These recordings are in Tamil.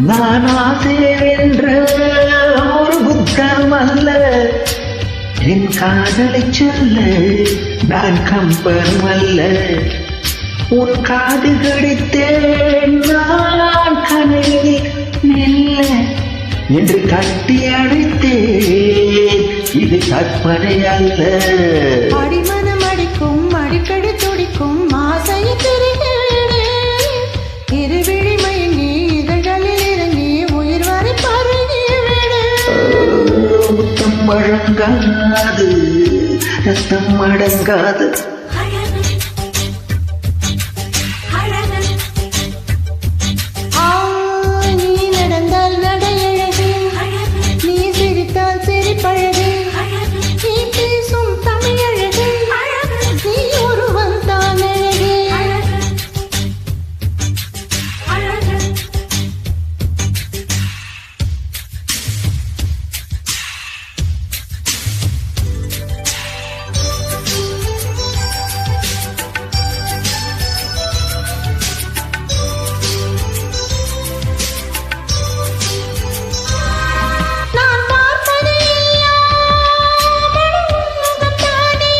நான் ஆசை என்ற ஒரு புத்தம் அல்ல, என் காதலை சொல்ல நான் கம்பன் அல்ல. உன் காது கடித்தேன் நான் கனவில் மெல்ல என்று கட்டி அழைத்தேன், இது கற்பனை அல்ல. அடிமனம் அடிக்கும் அடிக்கடி துடிக்கும் ஆசையை பெறுகிறேன். இருவிழி மயங்கி இதழ்களில் இறங்கி உயிர் வரை பருகிவிடு. முத்தம் வழங்காது ரத்தம் அடங்காது. நீ நடந்தால் நடையழகு, நீ சிரித்தால் சிரிப்பழகு, நீ பேசும் தமிழழகு, நீ ஒருவன் தான் அழகு. நான் பார்ப்பது எல்லாம் முகம்தானே,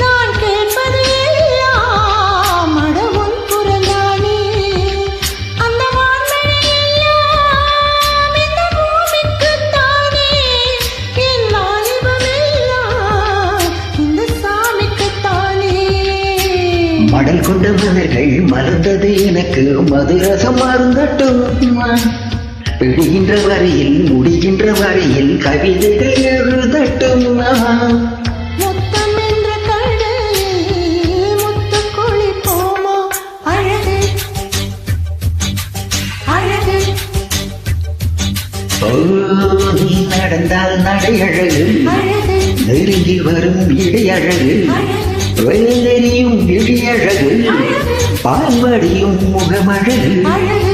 நான் கேட்பது எல்லாம் மடவுன் குரல்தானே. அந்த வான்மழை எல்லாம் இந்த பூமிக்குத்தானே, என் வாலிபம் எல்லாம் இந்த சாமிக்குத்தானே. மடல் கொண்ட மலர்கள் மலர்ந்தது எனக்கு மதுரசம் மருந்தட்டும். பிடிகின்ற வரையில் முடிகின்ற வரையில் கவிதைகள் எழுதட்டும். முத்தம் என்ற கடலில் முத்துக்குழி போமா அழகு அழகு. ஓ, நீ நடந்தால் நடையழகு, அழகு நெருங்கி வரும் இடையழகு, வெள்ளெறியும் இடியழகு, பால்வடியும் முகமழகு. அழகு